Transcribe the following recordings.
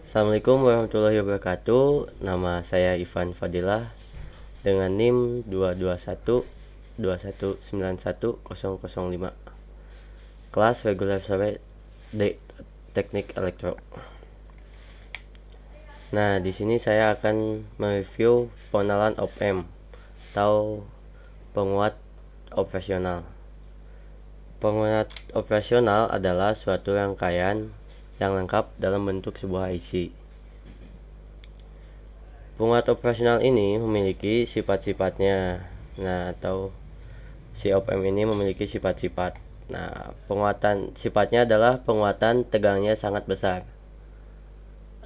Assalamualaikum warahmatullahi wabarakatuh. Nama saya Ivan Fadilah dengan NIM 22121910005. Kelas reguler sore D Teknik Elektro. Nah, di sini saya akan mereview pengenalan op-amp atau penguat operasional. Penguat operasional adalah suatu rangkaian yang lengkap dalam bentuk sebuah IC. Penguat operasional ini memiliki sifat-sifatnya. Nah, atau si op-amp ini memiliki sifat-sifat. Nah, penguatan sifatnya adalah penguatan tegangnya sangat besar.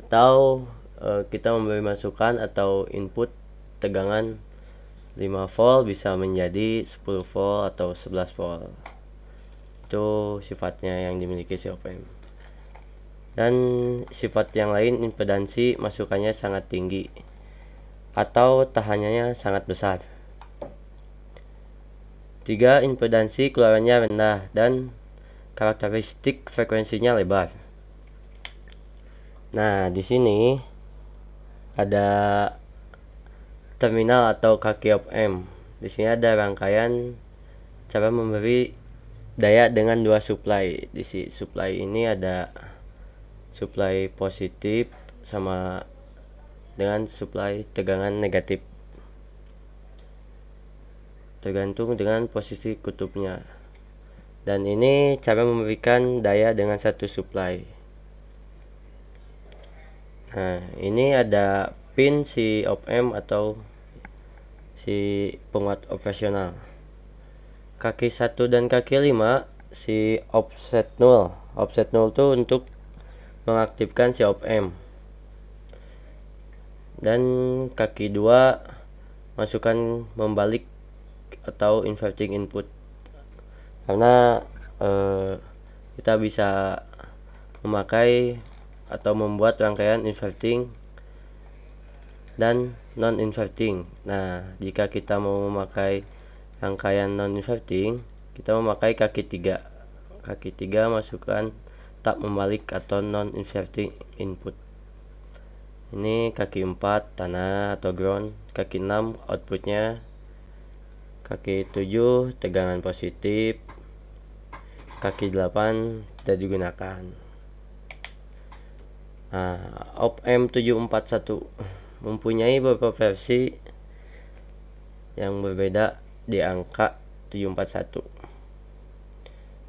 Atau kita memberi masukan atau input tegangan 5 volt bisa menjadi 10 volt atau 11 volt. Itu sifatnya yang dimiliki si op-amp. Dan sifat yang lain, impedansi masukannya sangat tinggi atau tahanannya sangat besar. 3. Impedansi keluarannya rendah dan karakteristik frekuensinya lebar. Nah, di sini ada terminal atau kaki op-amp. Di sini ada rangkaian cara memberi daya dengan dua supply. Di sini supply ini ada supply positif sama dengan supply tegangan negatif, tergantung dengan posisi kutubnya. Dan ini cara memberikan daya dengan satu supply. Nah, ini ada pin si op-amp atau si penguat operasional. Kaki 1 dan kaki 5 si offset 0. Offset 0 itu untuk mengaktifkan si op-amp. Dan kaki 2 masukkan membalik atau inverting input. Karena kita bisa memakai atau membuat rangkaian inverting dan non inverting. Nah, jika kita mau memakai rangkaian non inverting, kita memakai kaki 3. Kaki 3 masukkan tak membalik atau non inverting input. Ini kaki 4 tanah atau ground, kaki 6 outputnya, kaki 7 tegangan positif, kaki 8 tidak digunakan. Nah, op-amp 741 mempunyai beberapa versi yang berbeda di angka 741.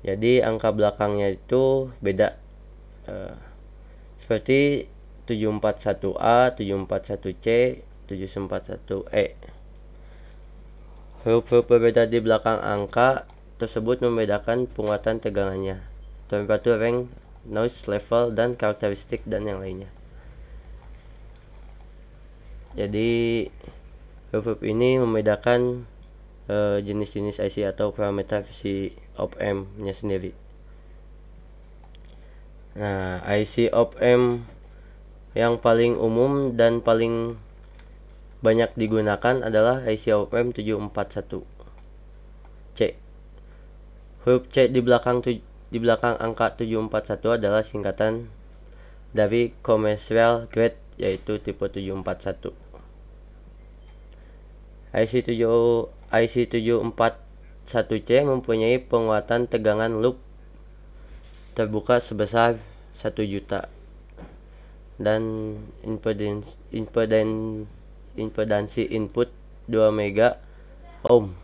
Jadi angka belakangnya itu beda, seperti 741A, 741C, 741E. Huruf-huruf berbeda di belakang angka tersebut membedakan penguatan tegangannya, temperatur, range, noise level, dan karakteristik dan yang lainnya. Jadi huruf ini membedakan jenis-jenis IC atau parameter si op-amp nya sendiri. Nah, IC op-amp yang paling umum dan paling banyak digunakan adalah IC op-amp 741C. Huruf C di belakang angka 741 adalah singkatan dari commercial grade, yaitu tipe 741. IC 741C mempunyai penguatan tegangan loop terbuka sebesar 1 juta dan impedansi input 2 mega ohm.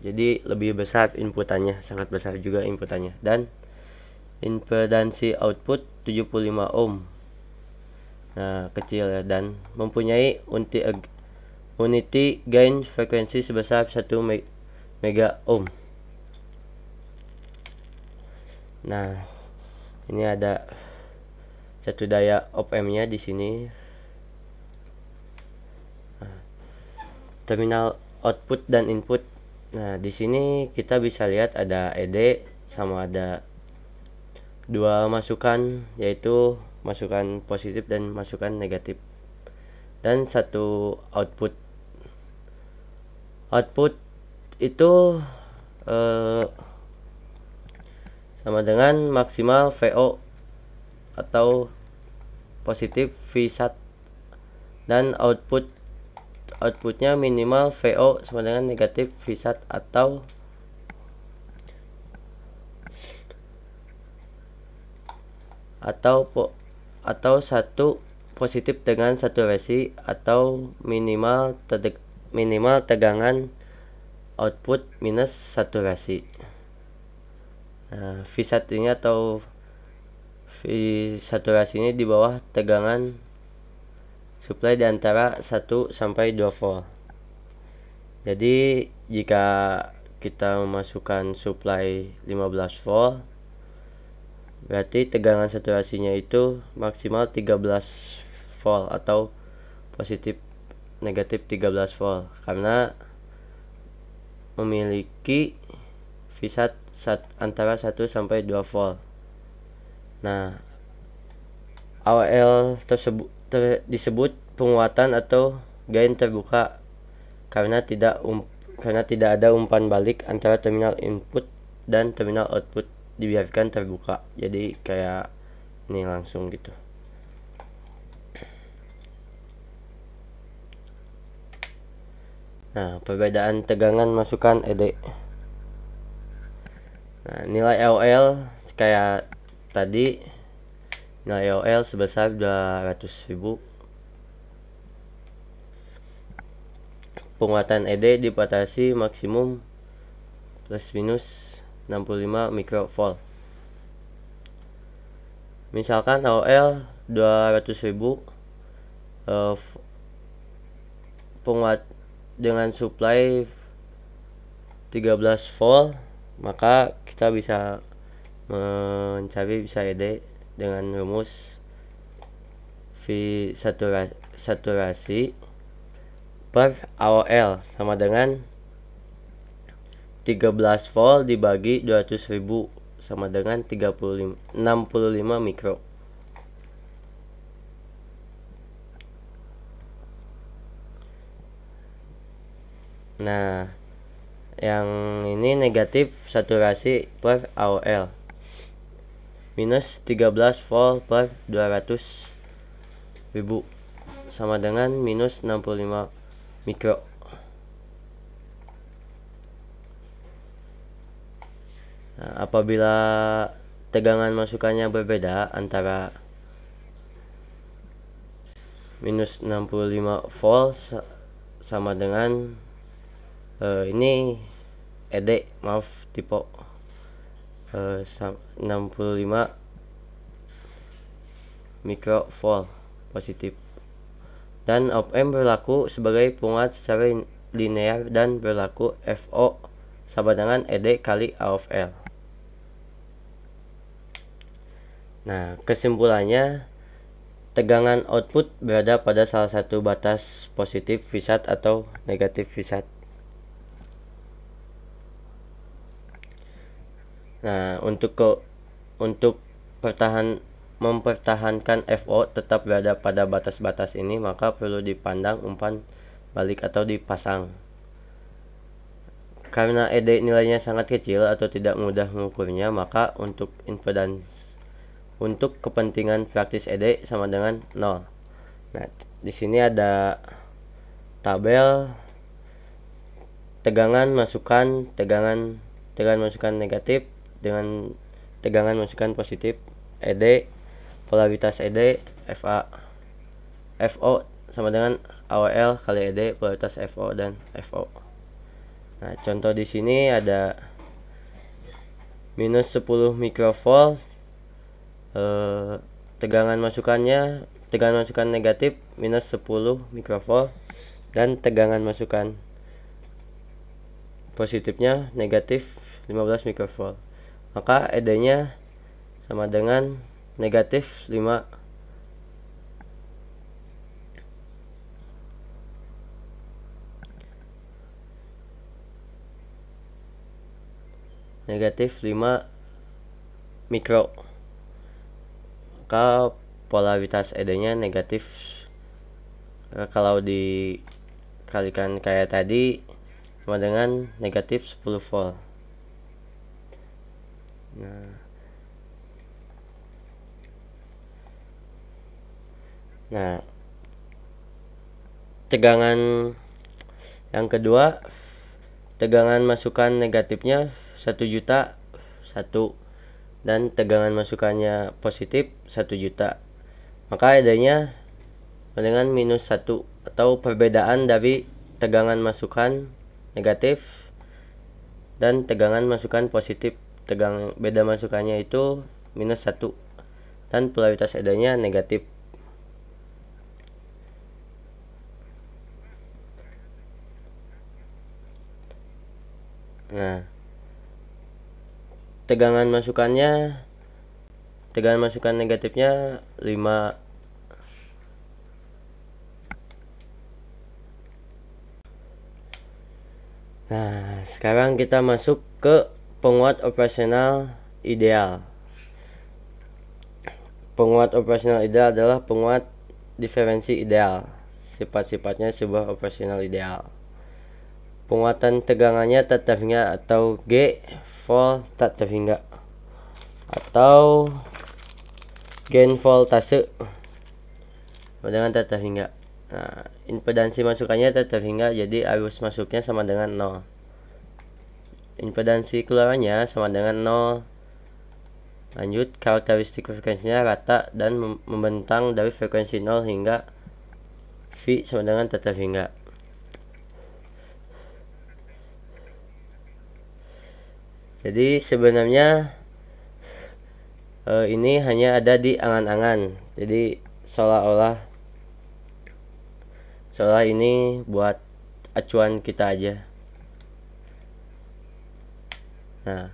Jadi lebih besar inputannya, sangat besar juga inputannya. Dan impedansi output 75 ohm. Nah, kecil ya, dan mempunyai unity gain frekuensi sebesar 1 mega ohm. Nah, ini ada satu daya op-amp-nya di sini. Terminal output dan input. Nah, di sini kita bisa lihat ada ED sama ada dua masukan, yaitu masukan positif dan masukan negatif, dan satu output. Output itu sama dengan maksimal VO atau positif V1 dan outputnya minimal VO sama dengan negatif V1 atau satu positif dengan saturasi atau minimal tegangan output minus saturasi. Nah, V1 ini atau V saturasi ini di bawah tegangan supply di antara 1 sampai 2 volt. Jadi jika kita memasukkan supply 15 volt, berarti tegangan saturasinya itu maksimal 13 volt atau positif negatif 13 volt karena memiliki V1 antara 1 sampai 2 volt. Nah, AOL tersebut disebut penguatan atau gain terbuka karena tidak ada umpan balik antara terminal input dan terminal output, dibiarkan terbuka. Jadi kayak ini langsung gitu. Nah, perbedaan tegangan masukan ED. Nah, nilai AOL kayak tadi, nilai AOL sebesar 200.000. Penguatan ED dibatasi maksimum plus minus 65 mikrovolt. Misalkan AOL 200.000, penguat dengan supply 13 volt, maka kita bisa mencari ED dengan rumus V saturasi per AOL sama dengan 13 volt dibagi 200.000 sama dengan 65 mikro. Nah, yang ini negatif saturasi per AOL minus 13 volt per 200.000 sama dengan minus 65 mikro. Nah, apabila tegangan masukannya berbeda antara minus 65 volt sama dengan ini ED, maaf tipe 65 mikrovolt positif, dan op-amp berlaku sebagai penguat secara linear dan berlaku FO sama dengan ED kali AOL. Nah, kesimpulannya, tegangan output berada pada salah satu batas positif V1 atau negatif V1. Nah, untuk mempertahankan FO tetap berada pada batas-batas ini, maka perlu dipandang umpan balik atau dipasang. Karena ED nilainya sangat kecil atau tidak mudah mengukurnya, maka untuk kepentingan praktis ED sama dengan 0. Nah, di sini ada tabel tegangan masukan negatif dengan tegangan masukan positif, ED, polaritas ED, FO sama dengan AOL kali ED, polaritas FO dan FO. Nah, contoh di sini ada minus 10 mikrovolt, tegangan masukan negatif minus 10 mikrovolt dan tegangan masukan positifnya negatif 15 mikrovolt. Maka ED-nya sama dengan negatif 5 mikro. Maka polaritas ED-nya negatif. Kalau dikalikan kayak tadi sama dengan negatif 10 volt. Nah, Nah, tegangan yang kedua, tegangan masukan negatifnya 1 juta 1, dan tegangan masukannya positif 1 juta. Maka adanya dengan minus 1 atau perbedaan dari tegangan masukan negatif dan tegangan masukan positif. Tegangan beda masukannya itu minus 1 dan polaritas adanya negatif. Nah, tegangan masukan negatifnya 5. Nah, sekarang kita masuk ke penguat operasional ideal. Penguat operasional ideal adalah penguat diferensi ideal. Sifat-sifatnya sebuah operasional ideal. Penguatan tegangannya tak terhingga atau G volt tak terhingga, atau gain voltase dengan tak terhingga. Nah, impedansi masukannya tak terhingga, jadi arus masuknya sama dengan 0. Impedansi keluarannya sama dengan 0. Lanjut, karakteristik frekuensinya rata dan membentang dari frekuensi 0 hingga V sama dengan tak terhingga. Jadi sebenarnya ini hanya ada di angan-angan. Jadi seolah ini buat acuan kita aja. Nah,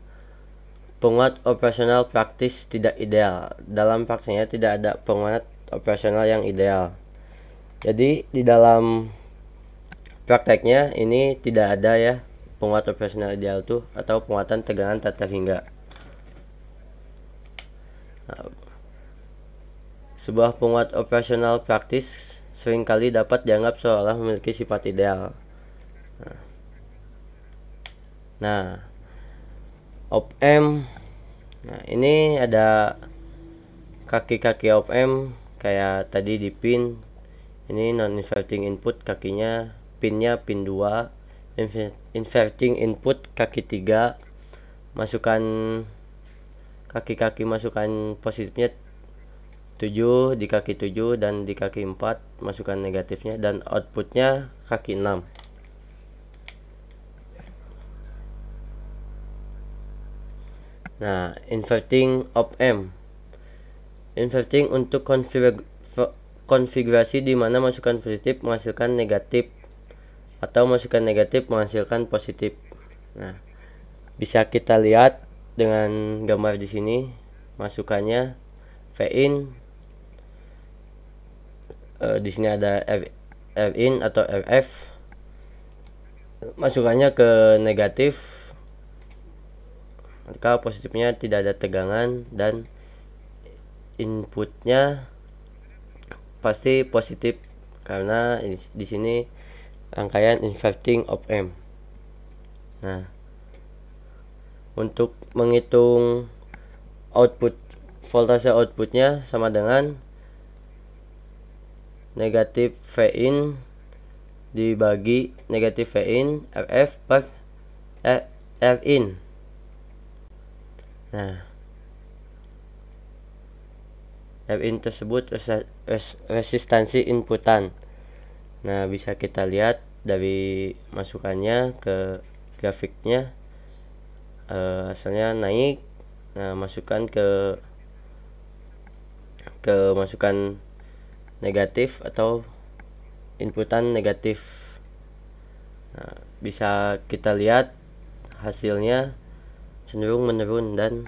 penguat operasional praktis tidak ideal. Dalam prakteknya tidak ada penguat operasional yang ideal. Jadi di dalam prakteknya ini tidak ada ya penguat operasional ideal tuh, atau penguatan tegangan tak terhingga. Nah, sebuah penguat operasional praktis seringkali dapat dianggap seolah memiliki sifat ideal. Nah, op-amp. Nah, ini ada kaki-kaki op-amp kayak tadi di pin. Ini non inverting input, kakinya pinnya pin 2. Inverting input kaki 3, masukan kaki-kaki masukan positifnya 7 di kaki 7 dan di kaki 4 masukan negatifnya, dan outputnya kaki 6. Nah, inverting op-amp. Inverting untuk konfigurasi di mana masukan positif menghasilkan negatif atau masukan negatif menghasilkan positif. Nah, bisa kita lihat dengan gambar di sini. Masukannya V-in, di sini ada R-in atau RF. Masukannya ke negatif, maka positifnya tidak ada tegangan, dan inputnya pasti positif karena di sini rangkaian inverting op-amp. Nah, untuk menghitung output, voltase outputnya sama dengan negatif V-in dibagi negatif V-in RF per R-in. Nah, R-in tersebut resistansi inputan. Nah, bisa kita lihat dari masukannya ke grafiknya, asalnya naik. Nah, masukan ke masukan negatif atau inputan negatif. Nah, bisa kita lihat hasilnya cenderung menurun dan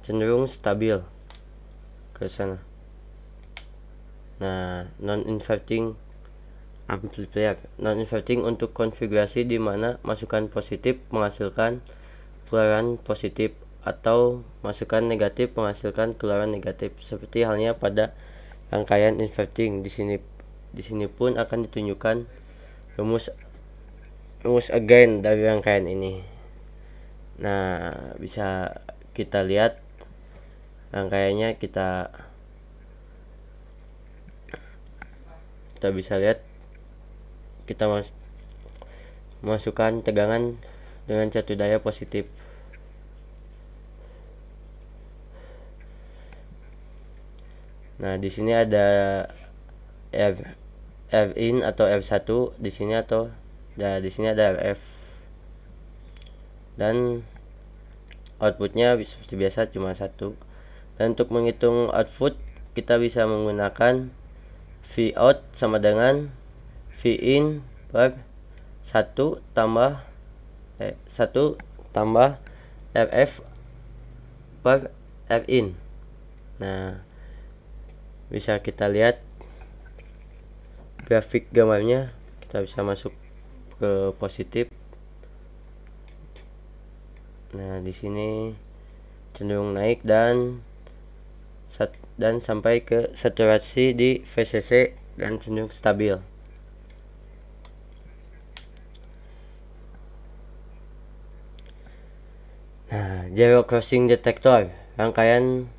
cenderung stabil ke sana. Nah, non-inverting amplifier. Non-inverting untuk konfigurasi di mana masukan positif menghasilkan keluaran positif atau masukan negatif menghasilkan keluaran negatif, seperti halnya pada rangkaian inverting. Di sini pun akan ditunjukkan rumus again dari rangkaian ini. Nah, bisa kita lihat rangkaiannya, kita bisa lihat, kita masukkan tegangan dengan satu daya positif. Nah, di sini ada F in atau F1 di sini, atau di sini ada F, dan outputnya seperti biasa cuma satu. Dan untuk menghitung output, kita bisa menggunakan V out sama dengan V in per 1 tambah FF per F in. Nah, bisa kita lihat grafik gambarnya, kita bisa masuk ke positif. Nah, di sini cenderung naik dan sampai ke saturasi di VCC dan cenderung stabil. Nah, zero crossing detector, rangkaian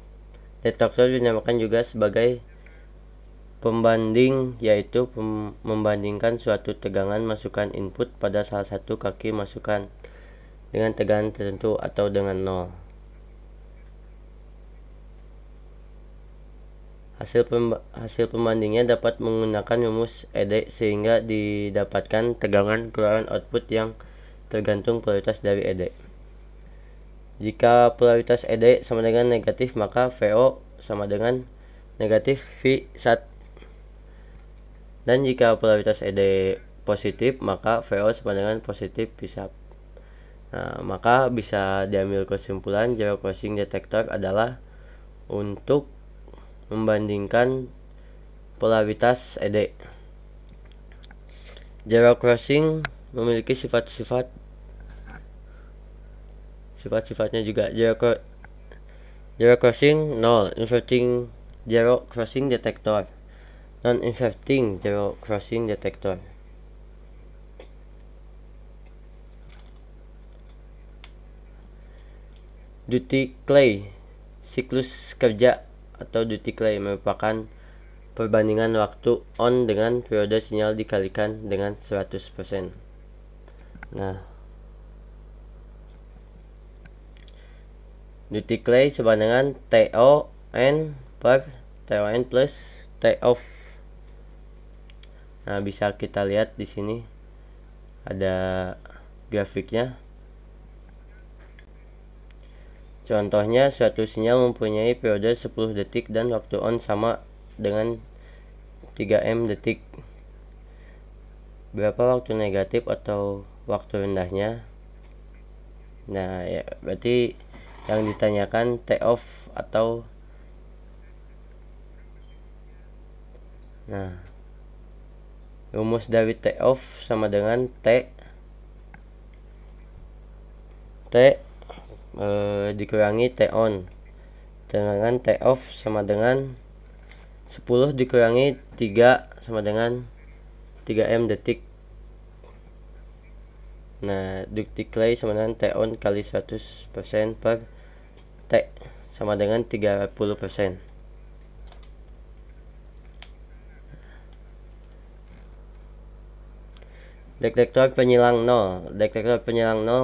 detektor dinamakan juga sebagai pembanding, yaitu membandingkan suatu tegangan masukan input pada salah satu kaki masukan dengan tegangan tertentu atau dengan nol. Hasil pembandingnya dapat menggunakan rumus ED sehingga didapatkan tegangan keluaran output yang tergantung polaritas dari ED. Jika polaritas ED sama dengan negatif, maka VO sama dengan negatif V sat. Dan jika polaritas ED positif, maka VO sama dengan positif V sat. Nah, maka bisa diambil kesimpulan zero crossing detector adalah untuk membandingkan polaritas ED. Zero crossing memiliki sifat-sifatnya juga. Zero crossing, nol inverting zero crossing detector, non inverting zero crossing detector. Dutty-Clay siklus kerja atau Dutty-Clay merupakan perbandingan waktu on dengan periode sinyal dikalikan dengan 100%. Nah, Dutty-Clay sama dengan TON per TON plus T off. Nah, bisa kita lihat di sini ada grafiknya. Contohnya, suatu sinyal mempunyai periode 10 detik dan waktu on sama dengan 3M detik. Berapa waktu negatif atau waktu rendahnya? Nah, ya berarti yang ditanyakan T off atau rumus dari T off sama dengan T dikurangi T on, dengan T off sama dengan 10 dikurangi 3 sama dengan 3M detik. Nah, Dutty-Clay sama dengan T on kali 100% per T sama dengan 30%. Detektor penyilang nol. Detektor penyilang nol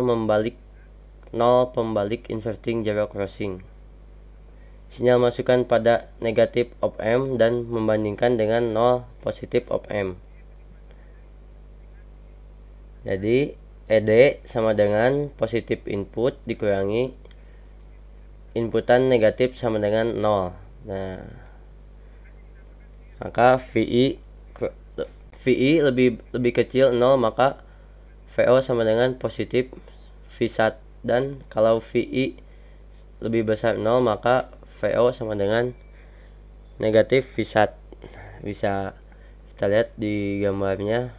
pembalik inverting zero crossing. Sinyal masukan pada negatif op amp dan membandingkan dengan 0 positif op amp. Jadi ED sama dengan positif input dikurangi inputan negatif sama dengan 0. Nah, maka VI lebih kecil 0, maka VO sama dengan positif V sat, dan kalau VI lebih besar 0, maka VO sama dengan negatif V sat. Bisa kita lihat di gambarnya.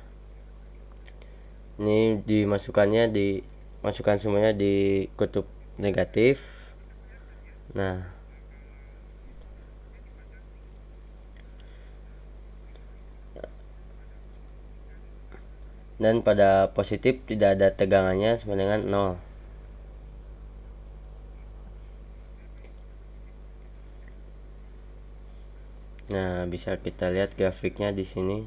Ini dimasukkan semuanya di kutub negatif. Nah, dan pada positif tidak ada tegangannya sama dengan 0. Nah, bisa kita lihat grafiknya di sini.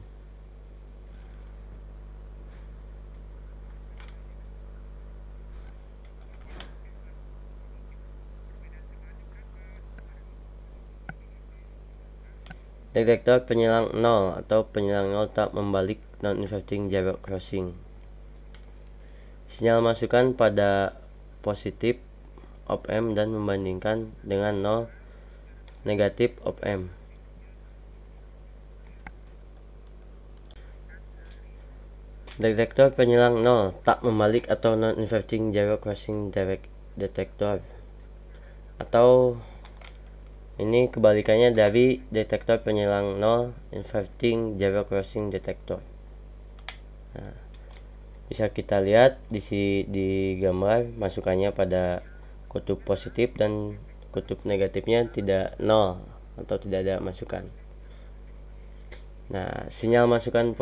Detektor penyilang 0 atau penyilang 0 tak membalik non-inverting zero crossing. Sinyal masukan pada positif op amp dan membandingkan dengan 0 negatif op amp. Detektor penyilang 0 tak membalik atau non-inverting zero crossing detektor, atau ini kebalikannya dari detektor penyilang 0 inverting zero crossing detektor. Nah, bisa kita lihat di gambar masukannya pada kutub positif dan kutub negatifnya tidak 0 atau tidak ada masukan. Nah, sinyal masukan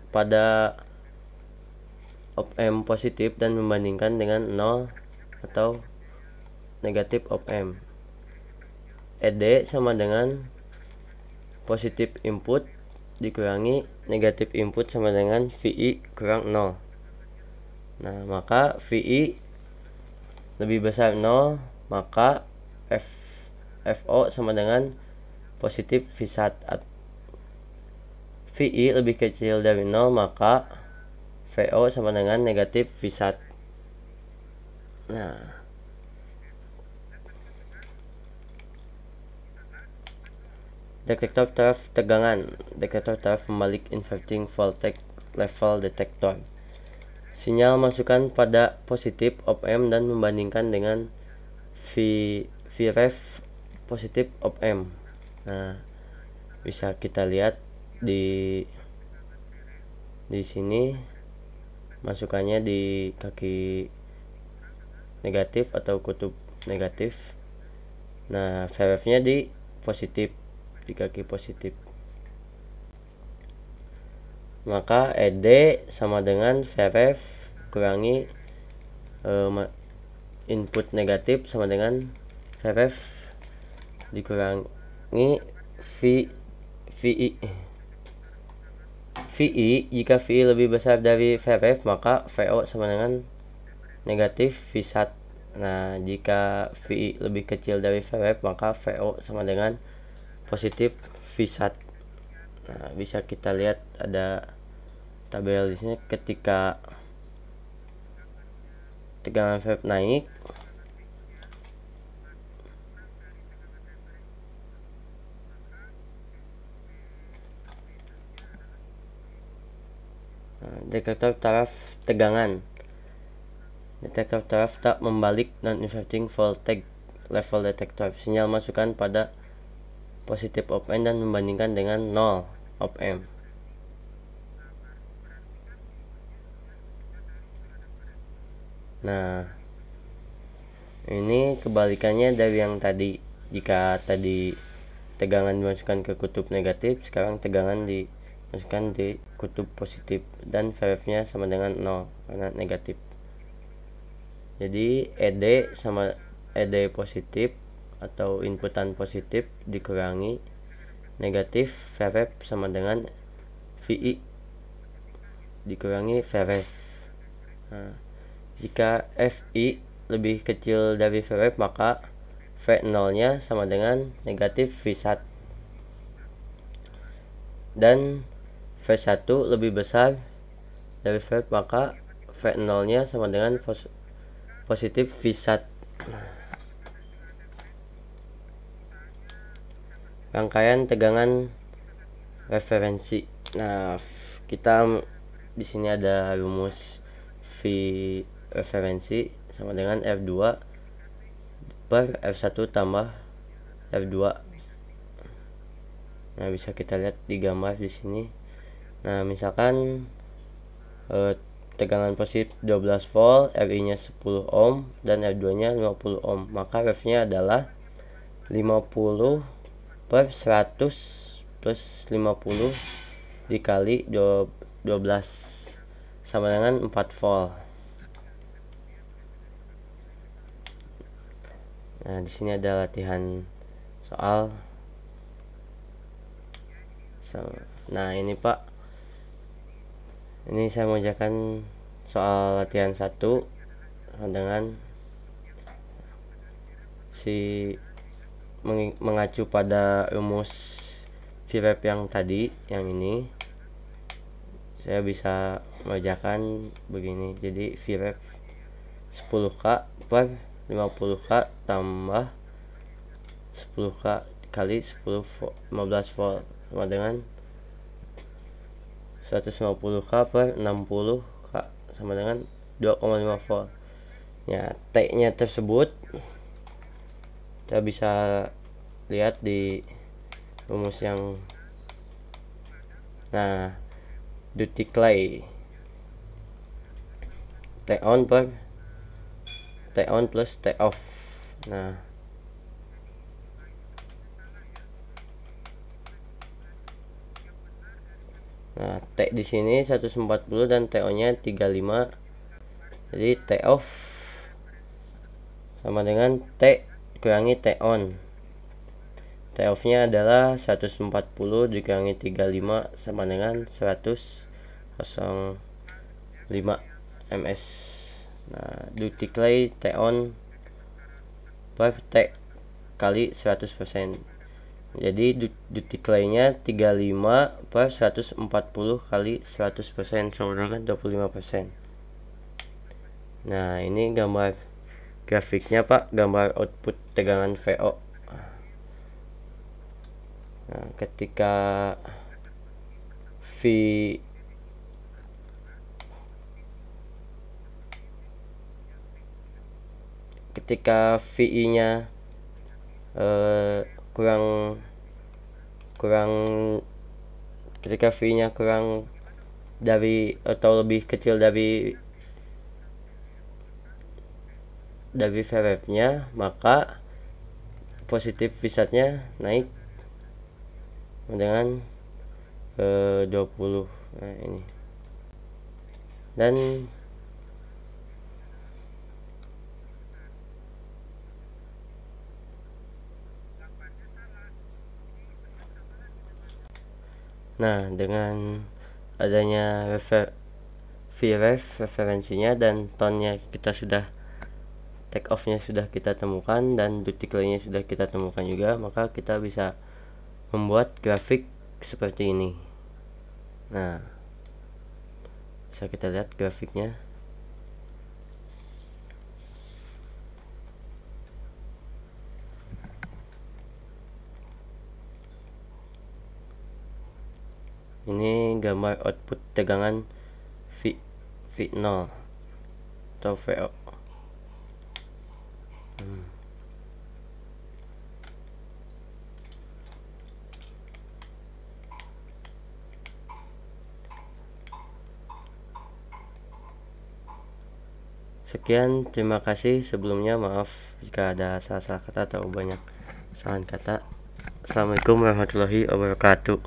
pada op amp positif dan membandingkan dengan 0 atau negatif op amp. ED sama dengan positif input dikurangi negatif input sama dengan VI kurang 0. Nah, maka VI lebih besar 0, maka FO sama dengan positif V1. VI lebih kecil dari 0, maka VO sama dengan negatif V1. Nah, detektor taraf tegangan. Detektor taraf membalik inverting voltage level detektor. Sinyal masukan pada positif op amp dan membandingkan dengan Vref positif op amp. Nah, bisa kita lihat di sini masukannya di kaki negatif atau kutub negatif. Nah, Vref-nya di positif, di kaki positif. Maka ED sama dengan Vref kurangi input negatif sama dengan Vref dikurangi VI. Jika VI lebih besar dari Vref, maka VO sama dengan negatif V1. Nah, jika VI lebih kecil dari Vref, maka VO sama dengan positif V1. Nah, bisa kita lihat ada tabel di sini ketika tegangan Vref naik, detektor taraf tegangan. Detektor taraf tak membalik non-inverting voltage level detektor. Sinyal masukan pada positif op amp dan membandingkan dengan 0 op amp. Nah, ini kebalikannya dari yang tadi. Jika tadi tegangan dimasukkan ke kutub negatif, sekarang tegangan dimasukkan di kutub positif dan Vref-nya sama dengan 0 karena negatif. Jadi ED sama ED positif atau inputan positif dikurangi negatif Vref sama dengan VI dikurangi Vref. Nah, jika FI lebih kecil dari Vref, maka V0 nya sama dengan negatif V1 dan V1 lebih besar dari Vref, maka V0 nya sama dengan positif V1. Rangkaian tegangan referensi. Nah, kita di sini ada rumus V referensi sama dengan F2 per F1 tambah F2. Nah, bisa kita lihat di gambar di sini. Nah, misalkan tegangan positif 12 volt, RI-nya 10 ohm dan R2-nya 50 ohm, maka Ref-nya adalah 50 per 100 plus 50 dikali 12 sama dengan 4 volt. Nah, di sini ada latihan soal. Nah ini Pak, ini saya mengerjakan soal latihan 1 dengan mengacu pada rumus VREF yang tadi, yang ini saya bisa mengerjakan begini. Jadi VREF 10K per 50K tambah 10K kali 15 volt sama dengan 150K per 60K sama dengan 2,5 volt. Ya, T nya tersebut kita bisa lihat di rumus yang duty clay T on plus T off. Nah T di sini 140 dan TO nya 35. Jadi T off sama dengan T kurangi T on. T off nya adalah 140 dikurangi 35 sama dengan 105 ms. Nah, duty clay T on per T kali 100%. Jadi duty clay nya 35 per 140 kali 100% sama dengan 25%. Nah ini gambar grafiknya Pak, gambar output tegangan VO. Nah ketika VI nya ketika V nya kurang dari atau lebih kecil dari VREF nya, maka positif visatnya naik dengan 20. Nah ini, dan dengan adanya VREF referensinya dan tone-nya kita sudah, take off nya sudah kita temukan, dan duty clay nya sudah kita temukan juga, maka kita bisa membuat grafik seperti ini. Nah bisa kita lihat grafiknya. Ini gambar output tegangan V0 atau VO. Sekian, terima kasih. Sebelumnya maaf jika ada salah-salah kata atau banyak kesalahan kata. Assalamualaikum warahmatullahi wabarakatuh.